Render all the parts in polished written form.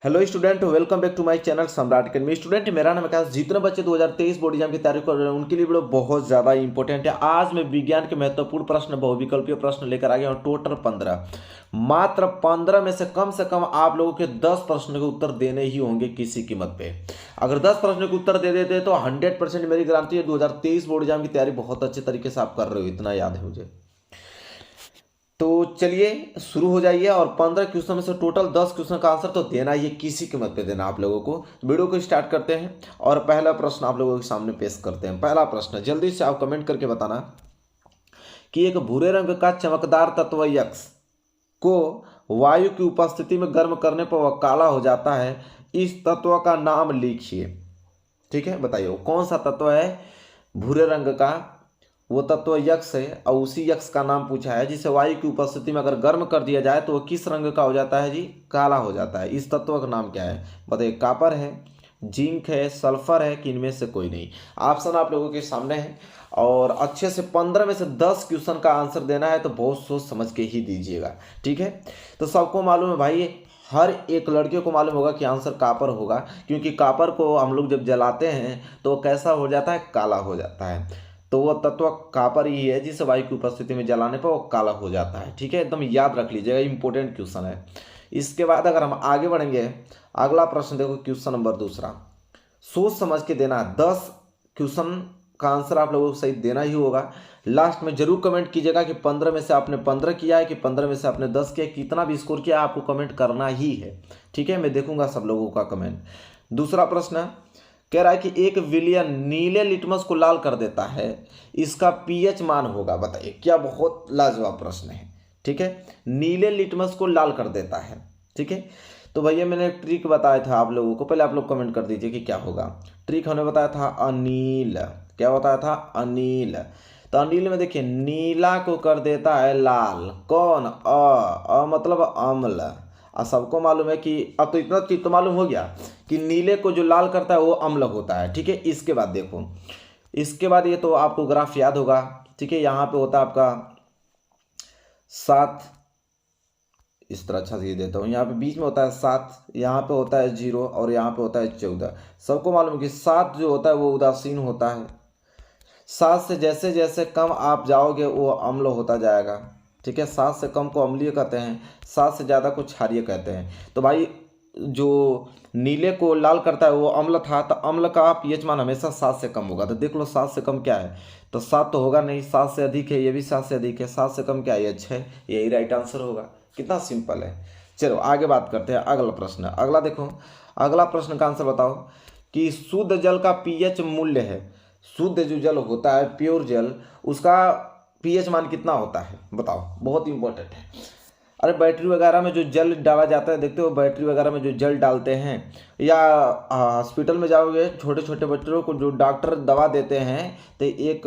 Hello student, welcome back to my channel Samrat academy. Student, मेरा नाम आकाश। जितने बच्चे 2023 बोर्ड एग्जाम की तैयारी कर रहे हैं उनके लिए वीडियो बहुत ज़्यादा इंपॉर्टेंट है। आज मैं विज्ञान के महत्वपूर्ण प्रश्न, बहुविकल्पीय प्रश्न लेकर आ गया हूँ। टोटल 15, मात्र 15 में से कम आप लोगों के 10 प्रश्न के उत्तर देने ही होंगे किसी कीमत पे। अगर 10 प्रश्न के उत्तर दे देते तो 100% मेरी गारंटी है 2023 बोर्ड एग्जाम की तैयारी बहुत अच्छे तरीके से आप कर रहे हो, इतना याद है मुझे। तो चलिए शुरू हो जाइए। और 15 क्वेश्चन में से टोटल 10 क्वेश्चन का आंसर तो देना ही है, किसी कीमत पे देना आप लोगों को। वीडियो को स्टार्ट करते हैं और पहला प्रश्न आप लोगों के सामने पेश करते हैं। पहला प्रश्न जल्दी से आप कमेंट करके बताना कि एक भूरे रंग का चमकदार तत्व यक्स को वायु की उपस्थिति में गर्म करने पर वह काला हो जाता है। इस तत्व का नाम लिखिए। ठीक है, बताइए वो कौन सा तत्व है भूरे रंग का। वो तत्व यक्स है और उसी यक्स का नाम पूछा है जिसे वायु की उपस्थिति में अगर गर्म कर दिया जाए तो वो किस रंग का हो जाता है जी? काला हो जाता है। इस तत्व का नाम क्या है बताइए? कॉपर है, जिंक है, सल्फर है कि इनमें से कोई नहीं? ऑप्शन आप लोगों के सामने है और अच्छे से 15 में से 10 क्वेश्चन का आंसर देना है तो बहुत सोच समझ के ही दीजिएगा। ठीक है, तो सबको मालूम है भाई, हर एक लड़के को मालूम होगा कि आंसर कॉपर होगा, क्योंकि कॉपर को हम लोग जब जलाते हैं तो कैसा हो जाता है? काला हो जाता है। तो वह तत्व कॉपर ही है जिसे वायु की उपस्थिति में जलाने पर वो काला हो जाता है। ठीक है, एकदम याद रख लीजिएगा, इंपॉर्टेंट क्वेश्चन है। इसके बाद अगर हम आगे बढ़ेंगे, अगला प्रश्न देखो, क्वेश्चन नंबर दूसरा। सोच समझ के देना है। 10 क्वेश्चन का आंसर आप लोगों को सही देना ही होगा। लास्ट में जरूर कमेंट कीजिएगा कि 15 में से आपने 15 किया है कि 15 में से आपने 10 किया। कितना भी स्कोर किया आपको कमेंट करना ही है। ठीक है, मैं देखूंगा सब लोगों का कमेंट। दूसरा प्रश्न कह रहा है कि एक विलियन नीले लिटमस को लाल कर देता है, इसका पीएच मान होगा। बताइए, क्या बहुत लाजवाब प्रश्न है। ठीक है, नीले लिटमस को लाल कर देता है। ठीक है, तो भैया मैंने ट्रिक बताया था आप लोगों को, पहले आप लोग कमेंट कर दीजिए कि क्या होगा। ट्रिक हमने बताया था अनील। क्या बताया था? अनील। तो अनील में देखिए, नीला को कर देता है लाल। कौन? अ मतलब अम्ल। और सबको मालूम है कि अब तो इतना चीज तो मालूम हो गया कि नीले को जो लाल करता है वो अम्ल होता है। ठीक है, इसके बाद देखो, इसके बाद ये तो आपको ग्राफ याद होगा। ठीक है, यहाँ पे होता है आपका 7, इस तरह अच्छा से ये देता हूँ। यहाँ पे बीच में होता है 7, यहाँ पे होता है 0 और यहाँ पे होता है 14। सबको मालूम है कि 7 जो होता है वो उदासीन होता है। 7 से जैसे जैसे कम आप जाओगे वो अम्ल होता जाएगा। ठीक है, 7 से कम को अम्लीय कहते हैं, 7 से ज़्यादा को क्षारीय कहते हैं। तो भाई जो नीले को लाल करता है वो अम्ल था, तो अम्ल का पीएच मान हमेशा 7 से कम होगा। तो देख लो 7 से कम क्या है, तो 7 तो होगा नहीं, 7 से अधिक है, ये भी 7 से अधिक है, 7 से कम क्या है? ये 6। यही राइट आंसर होगा। कितना सिंपल है। चलो आगे बात करते हैं। अगला प्रश्न, अगला देखो, अगला प्रश्न का आंसर बताओ कि शुद्ध जल का पीएच मूल्य है। शुद्ध जो जल होता है, प्योर जल, उसका पीएच मान कितना होता है बताओ? बहुत इंपॉर्टेंट है। अरे बैटरी वगैरह में जो जल डाला जाता है, देखते हो बैटरी वगैरह में जो जल डालते हैं, या हॉस्पिटल में जाओगे, छोटे छोटे बच्चों को जो डॉक्टर दवा देते हैं तो एक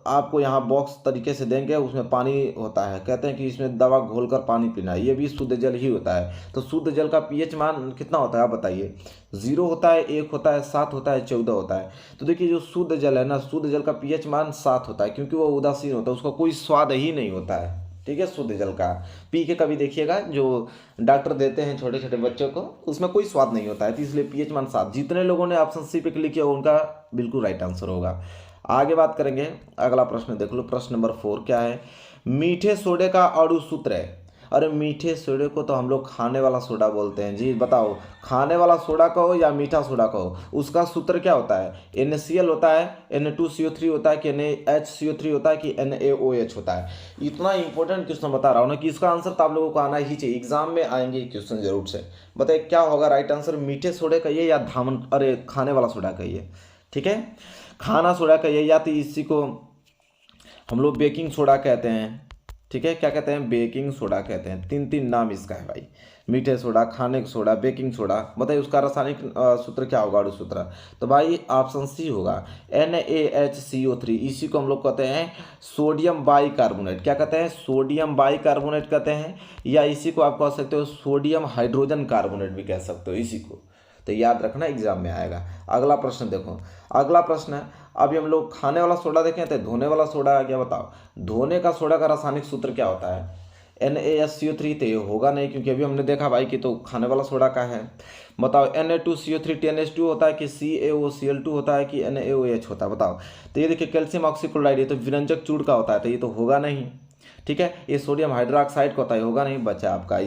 आपको यहाँ बॉक्स तरीके से देंगे, उसमें पानी होता है, कहते हैं कि इसमें दवा घोलकर पानी पीना है। ये भी शुद्ध जल ही होता है। तो शुद्ध जल का पीएच मान कितना होता है आप बताइए? 0 होता है, 1 होता है, 7 होता है, 14 होता है। तो देखिए जो शुद्ध जल है ना, शुद्ध जल का पीएच मान 7 होता है, क्योंकि वो उदासीन होता है, उसका कोई स्वाद ही नहीं होता है। ठीक है, शुद्ध जल का पी के कभी देखिएगा, जो डॉक्टर देते हैं छोटे छोटे बच्चों को, उसमें कोई स्वाद नहीं होता है। तो इसलिए पीएच मान 7। जितने लोगों ने ऑप्शन सी पे क्लिक किया उनका बिल्कुल राइट आंसर होगा। आगे बात करेंगे, अगला प्रश्न देख लो। प्रश्न नंबर 4 क्या है? मीठे सोडे का अणु सूत्र है। अरे मीठे सोडे को तो हम लोग खाने वाला सोडा बोलते हैं जी। बताओ, खाने वाला सोडा कहो या मीठा सोडा कहो, उसका सूत्र क्या होता है? NaCl होता है, Na2CO3 होता है कि NaHCO3 होता है कि NaOH होता है? इतना इंपॉर्टेंट क्वेश्चन बता रहा हूँ ना कि इसका आंसर तो आप लोगों को आना ही चाहिए। एग्जाम में आएंगे क्वेश्चन जरूर से। बताइए क्या होगा राइट आंसर? मीठे सोडे कहिए या धामन, अरे खाने वाला सोडा कहिए। ठीक है, खाना सोडा कहिए, या तो इसी को हम लोग बेकिंग सोडा कहते हैं। ठीक है, क्या कहते हैं? बेकिंग सोडा कहते हैं। 3 नाम इसका है भाई, मीठे सोडा, खाने का सोडा, बेकिंग सोडा। बताइए उसका रासायनिक सूत्र क्या होगा, अणु सूत्र? तो भाई ऑप्शन सी होगा, NaHCO3। इसी को हम लोग कहते हैं सोडियम बाइकार्बोनेट। क्या कहते हैं? सोडियम बाइकार्बोनेट कहते हैं, या इसी को आप कह सकते हो सोडियम हाइड्रोजन कार्बोनेट भी कह सकते हो इसी को। तो याद रखना, एग्जाम में आएगा। अगला प्रश्न देखो, अगला प्रश्न, अभी हम लोग खाने वाला सोडा देखें तो धोने वाला सोडा आ गया। बताओ, धोने का सोडा का रासायनिक सूत्र क्या होता है? NaSCO3 तो ये होगा नहीं, क्योंकि अभी हमने देखा भाई कि तो खाने वाला सोडा का है। बताओ Na2CO3 10H2 होता है कि CaOCl2 होता है कि NaOH होता है, बताओ। तो ये देखिए कैल्शियम ऑक्सीक्लोराइड, ये तो विरंजक चूड़ का होता है, तो ये तो होगा नहीं। ठीक है, ये सोडियम हाइड्रोक्साइड का होता है, होगा नहीं। बचा आपका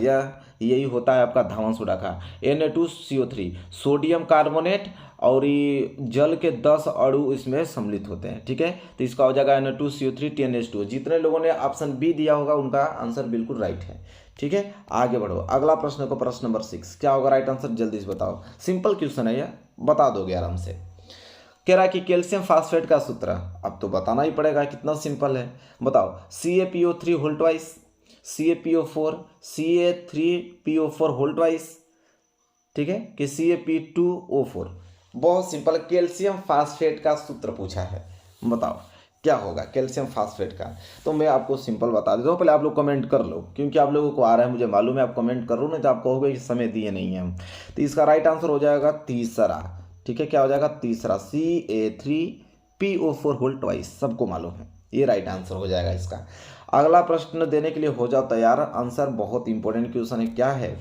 यही होता है आपका धावन सोडा का Na2CO3 सोडियम कार्बोनेट, और ये जल के 10 अणु इसमें सम्मिलित होते हैं। ठीक है, तो इसका हो जाएगा Na2CO3 10H2। जितने लोगों ने ऑप्शन बी दिया होगा उनका आंसर बिल्कुल राइट है। ठीक है, आगे बढ़ो। अगला प्रश्न को प्रश्न नंबर 6, क्या होगा राइट आंसर, जल्दी से बताओ। सिंपल क्वेश्चन है यह, बता दोगे आराम से। कह रहा है कि कैल्शियम फास्फेट का सूत्र, अब तो बताना ही पड़ेगा, कितना सिंपल है। बताओ CaPO3 whole twice, CaPO4, Ca3PO4 whole twice, ठीक है, कि CaP2O4। बहुत सिंपल, कैल्शियम फास्फेट का सूत्र पूछा है, बताओ क्या होगा कैल्शियम फास्फेट का। तो मैं आपको सिंपल बता देता हूँ, पहले आप लोग कमेंट कर लो, क्योंकि आप लोगों को आ रहा है मुझे मालूम है, आप कमेंट कर लो, नहीं तो आप कहोगे कि समय दिए नहीं है हम। तो इसका राइट आंसर हो जाएगा तीसरा। ठीक है, क्या हो जाएगा तीसरा, Ca3PO4 होल ट्वाइस, सबको मालूम है, ये राइट आंसर हो जाएगा इसका। अगला प्रश्न देने के लिए हो जाओ तैयार, आंसर बहुत इंपॉर्टेंट क्वेश्चन है। क्या है,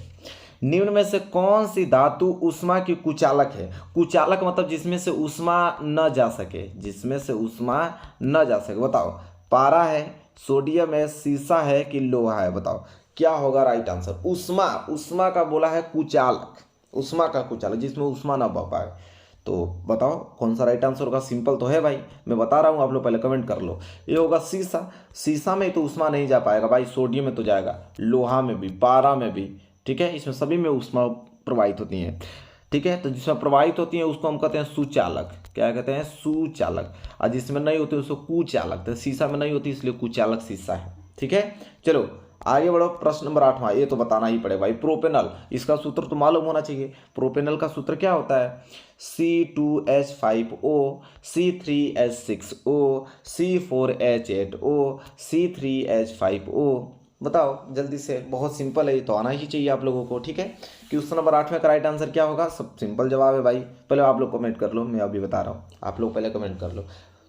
निम्न में से कौन सी धातु ऊष्मा की कुचालक है। कुचालक मतलब जिसमें से ऊष्मा न जा सके, जिसमें से ऊष्मा न जा सके। बताओ, पारा है, सोडियम है, सीसा है कि लोहा है, बताओ क्या होगा राइट आंसर। ऊष्मा का बोला है कुचालक, ऊष्मा का कुचालक जिसमें ऊष्मा ना बह पाए। तो बताओ कौन सा राइट आंसर होगा। सिंपल तो है भाई, मैं बता रहा हूँ, आप लोग पहले कमेंट कर लो। ये होगा सीसा। सीसा में तो ऊष्मा नहीं जा पाएगा भाई, सोडियम में तो जाएगा, लोहा में भी, पारा में भी। ठीक है, इसमें सभी में ऊष्मा प्रवाहित होती है। ठीक है, तो जिसमें प्रवाहित होती है उसको हम कहते हैं सुचालक। क्या कहते हैं, सुचालक। और जिसमें नहीं होती उसको कुचालक। तो शीशा में नहीं होती इसलिए कुचालक शीशा है। ठीक है, चलो आगे बढ़ो। प्रश्न नंबर 8वां, ये तो बताना ही पड़ेगा भाई, प्रोपेनल, इसका सूत्र तो मालूम होना चाहिए। प्रोपेनल का सूत्र क्या होता है, C2H5O, C3H6O, C4H8O, C3H5O। बताओ जल्दी से, बहुत सिंपल है, ये तो आना ही चाहिए आप लोगों को। ठीक है, क्वेश्चन नंबर 8 का राइट आंसर क्या होगा, सब सिंपल जवाब है भाई। पहले आप लोग कमेंट कर लो, मैं अभी बता रहा हूँ, आप लोग पहले कमेंट कर लो।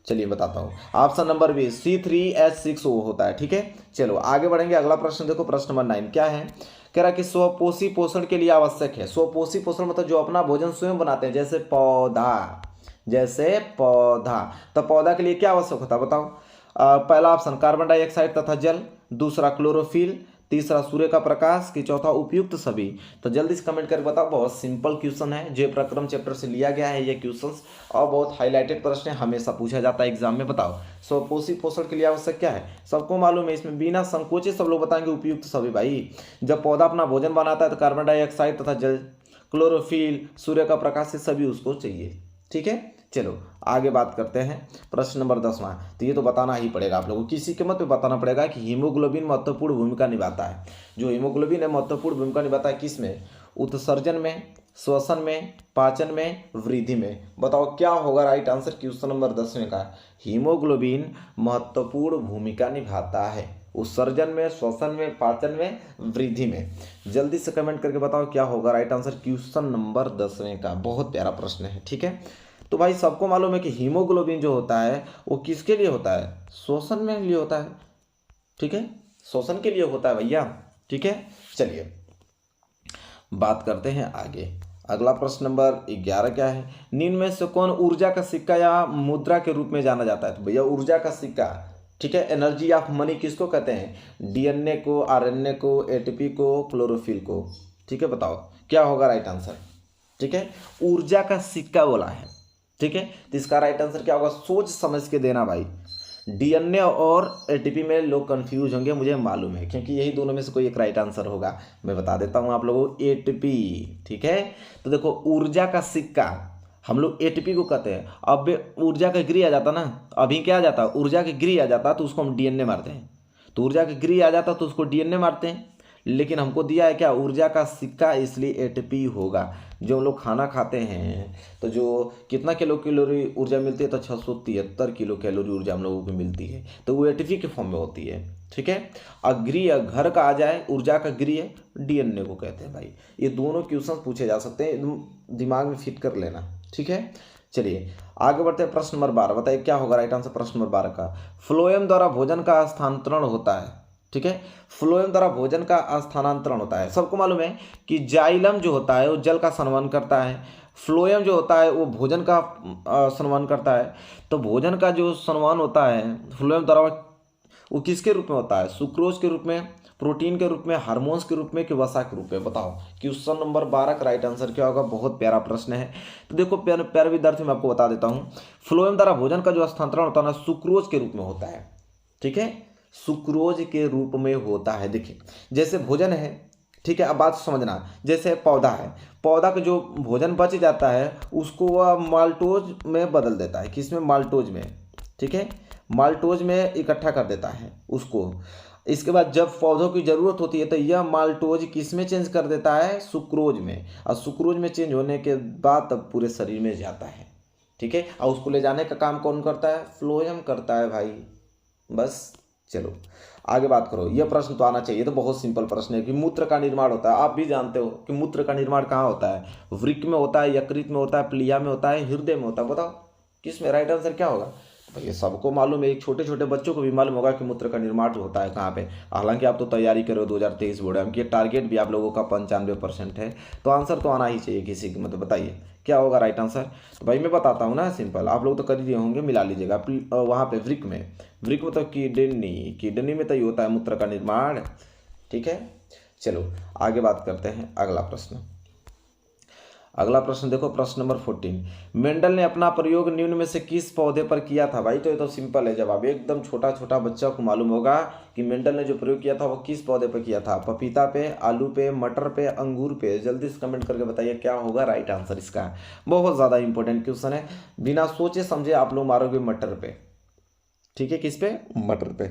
चलिए बताता हूँ, ऑप्शन नंबर बी C3H6O होता है। ठीक है, चलो आगे बढ़ेंगे। अगला प्रश्न देखो, प्रश्न नंबर 9 क्या है, कह रहा कि स्वपोषी पोषण के लिए आवश्यक है। स्वपोषी पोषण मतलब जो अपना भोजन स्वयं बनाते हैं, जैसे पौधा, जैसे पौधा। तो पौधा के लिए क्या आवश्यक होता है, बताओ। पहला ऑप्शन कार्बन डाइऑक्साइड तथा जल, दूसरा क्लोरोफिल, तीसरा सूर्य का प्रकाश की चौथा उपयुक्त सभी। तो जल्दी से कमेंट करके बताओ। बहुत सिंपल क्वेश्चन है, जय प्रक्रम चैप्टर से लिया गया है ये क्वेश्चंस, और बहुत हाईलाइटेड प्रश्न है, हमेशा पूछा जाता है एग्जाम में। बताओ स्वपोषी पोषण के लिए आवश्यक क्या है, सबको मालूम है, इसमें बिना संकोचे सब लोग बताएंगे उपयुक्त सभी। भाई जब पौधा अपना भोजन बनाता है तो कार्बन डाइऑक्साइड तथा जल, क्लोरोफिल, सूर्य का प्रकाश से सभी उसको चाहिए। ठीक है, चलो आगे बात करते हैं। प्रश्न नंबर 10वां, तो ये तो बताना ही पड़ेगा आप लोगों को, किसी के मत पे बताना पड़ेगा कि हीमोग्लोबिन महत्वपूर्ण भूमिका निभाता है। जो हीमोग्लोबिन है महत्वपूर्ण भूमिका निभाता है किस में, उत्सर्जन में, श्वसन में, पाचन में, वृद्धि में। बताओ क्या होगा राइट आंसर क्वेश्चन नंबर 10वें का। हीमोग्लोबिन महत्वपूर्ण भूमिका निभाता है उत्सर्जन में, श्वसन में, पाचन में, वृद्धि में। जल्दी से कमेंट करके बताओ क्या होगा राइट आंसर क्वेश्चन नंबर 10वें का। बहुत प्यारा प्रश्न है। ठीक है, तो भाई सबको मालूम है कि हीमोग्लोबिन जो होता है वो किसके लिए होता है, श्वसन में लिए होता है। ठीक है, श्वसन के लिए होता है भैया। ठीक है, चलिए बात करते हैं आगे। अगला प्रश्न नंबर 11 क्या है, निम्न में से कौन ऊर्जा का सिक्का या मुद्रा के रूप में जाना जाता है। तो भैया ऊर्जा का सिक्का, ठीक है, एनर्जी ऑफ मनी किसको कहते हैं, डीएनए को, आरएनए को, एटीपी को, क्लोरोफिल को। ठीक है, बताओ क्या होगा राइट आंसर। ठीक है, ऊर्जा का सिक्का बोला है। ठीक है, तो इसका राइट आंसर क्या होगा, सोच समझ के देना भाई। डीएनए और एटीपी में लोग कंफ्यूज होंगे, मुझे मालूम है, क्योंकि यही दोनों में से कोई एक राइट आंसर होगा। मैं बता देता हूं आप लोगों को, एटीपी। ठीक है, तो देखो ऊर्जा का सिक्का हम लोग एटीपी को कहते हैं। अब ऊर्जा का गिरी आ जाता ना, अभी क्या आ जाता, ऊर्जा के गिरी आ जाता तो उसको हम डीएनए मारते हैं। तो ऊर्जा के गिरी आ जाता तो उसको डीएनए मारते हैं, लेकिन हमको दिया है क्या, ऊर्जा का सिक्का, इसलिए एटीपी होगा। जो हम लोग खाना खाते हैं तो जो कितना किलो कैलोरी ऊर्जा मिलती है, तो 673 किलो कैलोरी ऊर्जा हम लोगों को मिलती है, तो वो एटीपी के फॉर्म में होती है। ठीक है, अग्रीय घर का आ जाए, ऊर्जा का गृह डीएनए को कहते हैं भाई। ये दोनों क्वेश्चन पूछे जा सकते हैं, एकदम दिमाग में फिट कर लेना। ठीक है, चलिए आगे बढ़ते हैं। प्रश्न नंबर 12 बताइए क्या होगा राइट आंसर प्रश्न नंबर 12 का। फ्लोएम द्वारा भोजन का स्थानांतरण होता है। ठीक है। फ्लोएम द्वारा भोजन का स्थानांतरण होता है। सबको मालूम है कि जाइलम जो होता है वो जल का संवहन करता है, फ्लोएम जो होता है वो भोजन का संवहन करता है। तो भोजन का जो संवहन होता है फ्लोएम द्वारा वो किसके रूप में होता है? सुक्रोज के रूप में, प्रोटीन के रूप में, हार्मोन्स के रूप में कि वसा के रूप में? बताओ। क्वेश्चन नंबर 12 का राइट आंसर क्या होगा? बहुत प्यारा प्रश्न है। तो देखो प्यारे विद्यार्थी, मैं आपको बता देता हूँ, फ्लोएम द्वारा भोजन का जो स्थानांतरण होता है ना सुक्रोज के रूप में होता है। ठीक है, सुक्रोज के रूप में होता है। देखिए जैसे भोजन है, ठीक है, अब बात समझना, जैसे पौधा है, पौधा का जो भोजन बच जाता है उसको वह माल्टोज में बदल देता है। किसमें? माल्टोज में। ठीक है, माल्टोज में इकट्ठा कर देता है उसको। इसके बाद जब पौधों की ज़रूरत होती है तो यह माल्टोज किस में चेंज कर देता है? सुक्रोज में। और सुक्रोज में चेंज होने के बाद तब पूरे शरीर में जाता है। ठीक है, और उसको ले जाने का काम कौन करता है? फ्लोएम करता है भाई। बस चलो आगे बात करो। यह प्रश्न तो आना चाहिए, तो बहुत सिंपल प्रश्न है कि मूत्र का निर्माण होता है। आप भी जानते हो कि मूत्र का निर्माण कहाँ होता है? वृक्क में होता है, यकृत में होता है, प्लीहा में होता है, हृदय में होता है। बताओ किस में? राइट आंसर क्या होगा? भैया सबको मालूम है, एक छोटे छोटे बच्चों को भी मालूम होगा कि मूत्र का निर्माण होता है कहाँ पे। हालांकि आप तो तैयारी करो 2023 बोर्ड एग्जाम की, टारगेट भी आप लोगों का 95% है, तो आंसर तो आना ही चाहिए किसी की। मतलब बताइए क्या होगा राइट आंसर? तो भाई मैं बताता हूँ ना, सिंपल, आप लोग तो कर ही दिए होंगे, मिला लीजिएगा। वहाँ पे वृक्क में, वृक्क में तो किडनी में तो ये होता है मूत्र का निर्माण। ठीक है, चलो आगे बात करते हैं। अगला प्रश्न देखो, प्रश्न नंबर 14। मेंडल ने अपना प्रयोग निम्न में से किस पौधे पर किया था? भाई तो ये तो सिंपल है जवाब, एकदम छोटा छोटा बच्चा को मालूम होगा कि मेंडल ने जो प्रयोग किया था वो किस पौधे पर किया था। पपीता पे, आलू पे, मटर पे, अंगूर पे? जल्दी से कमेंट करके बताइए क्या होगा राइट आंसर इसका। बहुत ज़्यादा इंपॉर्टेंट क्वेश्चन है, बिना सोचे समझे आप लोग मारोगे मटर पे। ठीक है, किस पे? मटर पे।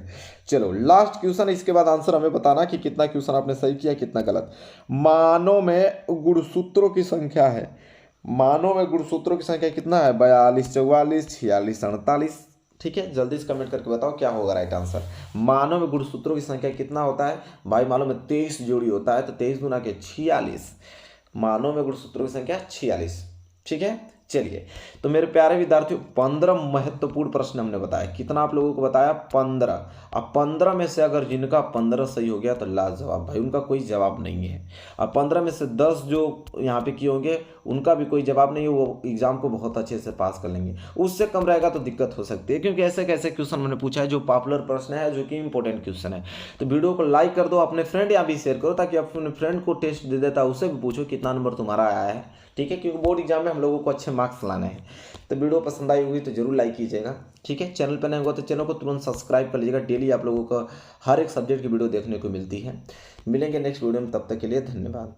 चलो लास्ट क्वेश्चन, इसके बाद आंसर हमें बताना कि कितना क्वेश्चन आपने सही किया कितना गलत। मानों में गुणसूत्रों की संख्या है, मानों में गुणसूत्रों की संख्या कितना है? 42, 44, 46, 48। ठीक है, जल्दी से कमेंट करके बताओ क्या होगा राइट आंसर। मानों में गुणसूत्रों की संख्या कितना होता है? भाई मानों में 23 जोड़ी होता है, तो 23 गुना के 46। मानों में गुणसूत्रों की संख्या 46। ठीक है, चलिए तो मेरे प्यारे विद्यार्थियों 15 महत्वपूर्ण प्रश्न हमने बताया। कितना आप लोगों को बताया? 15। अब 15 में से अगर जिनका 15 सही हो गया तो लाजवाब भाई, उनका कोई जवाब नहीं है। अब 15 में से 10 जो यहाँ पे किए होंगे उनका भी कोई जवाब नहीं है, वो एग्जाम को बहुत अच्छे से पास कर लेंगे। उससे कम रहेगा तो दिक्कत हो सकती है, क्योंकि ऐसे कैसे क्वेश्चन मैंने पूछा है जो पॉपुलर प्रश्न है, जो कि इंपॉर्टेंट क्वेश्चन है। तो वीडियो को लाइक कर दो, अपने फ्रेंड यहाँ भी शेयर करो, ताकि अपने फ्रेंड को टेस्ट दे देता है, उससे भी पूछो कितना नंबर तुम्हारा आया है। ठीक है, क्योंकि बोर्ड एग्जाम में हम लोगों को अच्छे मार्क्स लाने हैं। तो वीडियो पसंद आई होगी तो जरूर लाइक कीजिएगा। ठीक है, चैनल पर नए होगा तो चैनल को तुरंत सब्सक्राइब कर लीजिएगा। डेली आप लोगों को हर एक सब्जेक्ट की वीडियो देखने को मिलती है। मिलेंगे नेक्स्ट वीडियो में, तब तक के लिए धन्यवाद।